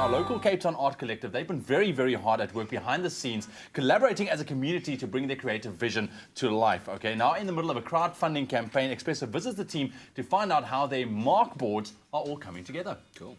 Now, local Cape Town Art Collective, they've been very, very hard at work behind the scenes, collaborating as a community to bring their creative vision to life. Okay, now in the middle of a crowdfunding campaign, Expresso visits the team to find out how their MAAkboards are all coming together. Cool.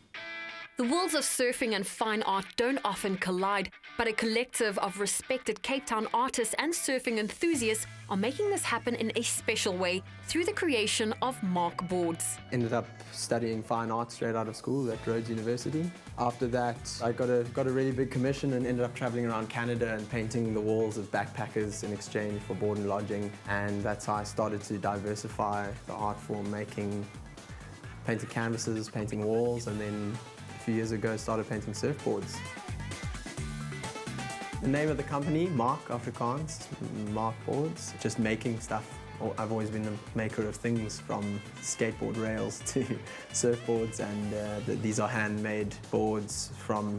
The worlds of surfing and fine art don't often collide, but a collective of respected Cape Town artists and surfing enthusiasts are making this happen in a special way through the creation of MAAkboards. Ended up studying fine art straight out of school at Rhodes University. After that, I got a really big commission and ended up traveling around Canada and painting the walls of backpackers in exchange for board and lodging. And that's how I started to diversify the art form, painting canvases, painting walls, and then a few years ago started painting surfboards. The name of the company, MAAK Afrikaans, MAAkboards, just making stuff. I've always been a maker of things, from skateboard rails to surfboards, and these are handmade boards from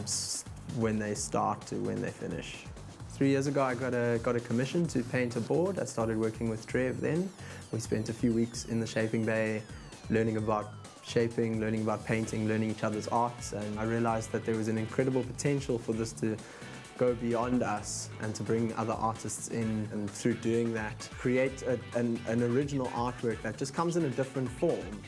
when they start to when they finish. 3 years ago I got a commission to paint a board. I started working with Trev then. We spent a few weeks in the shaping bay learning about shaping, learning about painting, learning each other's arts, and I realized that there was an incredible potential for this to go beyond us and to bring other artists in, and through doing that create an original artwork that just comes in a different form.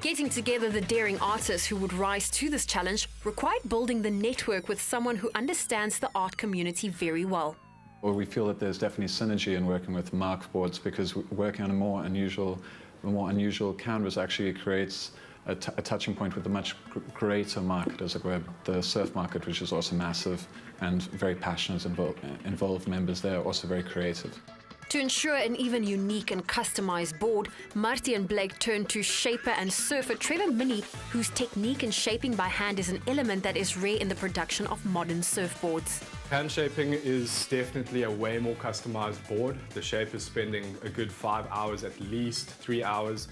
Getting together the daring artists who would rise to this challenge required building the network with someone who understands the art community very well. Well, we feel that there's definitely synergy in working with MAAkboards, because working on a more unusual canvas actually creates a touching point with a much greater market, as it were, the surf market, which is also massive, and very passionate, involved members there, also very creative. To ensure an even unique and customized board, Marty and Blake turned to shaper and surfer Trevor Minnie, whose technique in shaping by hand is an element that is rare in the production of modern surfboards. Hand shaping is definitely a way more customized board. The shaper is spending a good 5 hours, at least 3 hours,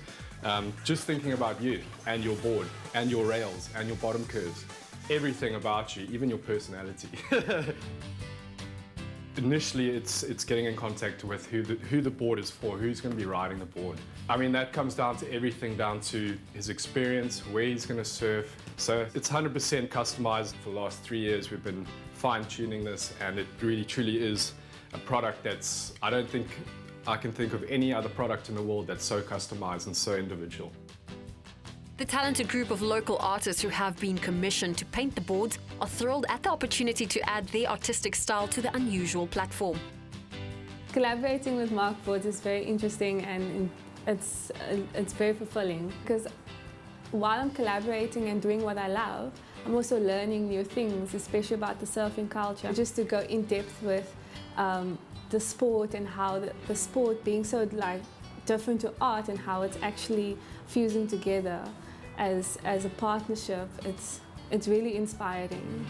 just thinking about you and your board and your rails and your bottom curves. Everything about you, even your personality. Initially, it's getting in contact with who the board is for, who's going to be riding the board. I mean, that comes down to everything, down to his experience, where he's going to surf. So it's 100% customized. For the last 3 years, we've been fine-tuning this, and it really, truly is a product that's, I don't think I can think of any other product in the world that's so customized and so individual. The talented group of local artists who have been commissioned to paint the boards are thrilled at the opportunity to add their artistic style to the unusual platform. Collaborating with MAAkboards is very interesting, and it's very fulfilling, because while I'm collaborating and doing what I love, I'm also learning new things, especially about the surfing culture. Just to go in depth with the sport, and how the sport being so different to art, and how it's actually fusing together as a partnership. It's really inspiring.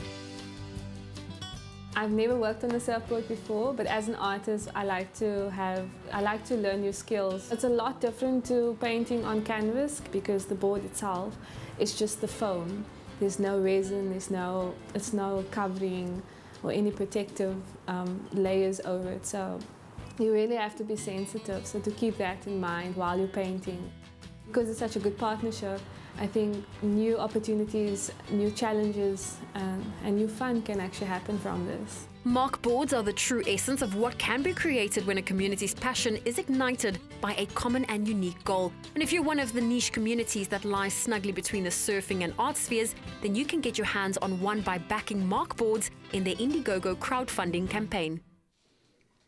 I've never worked on a surfboard before, but as an artist, I like to learn new skills. It's a lot different to painting on canvas, because the board itself is just the foam. There's no resin, it's no covering or any protective layers over it. So you really have to be sensitive, so to keep that in mind while you're painting. Because it's such a good partnership, I think new opportunities, new challenges, and new fun can actually happen from this. MAAkboards are the true essence of what can be created when a community's passion is ignited by a common and unique goal. And if you're one of the niche communities that lies snugly between the surfing and art spheres, then you can get your hands on one by backing MAAkboards in their Indiegogo crowdfunding campaign.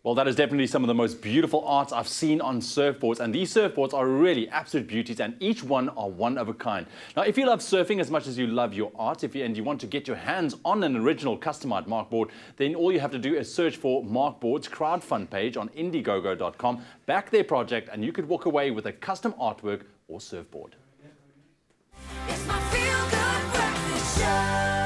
Well, that is definitely some of the most beautiful arts I've seen on surfboards, and these surfboards are really absolute beauties, and each one are one of a kind. Now, if you love surfing as much as you love your art, and you want to get your hands on an original customized MAAkboard, then all you have to do is search for MAAkboards crowdfund page on Indiegogo.com, back their project, and you could walk away with a custom artwork or surfboard. It's my feel-good breakfast show.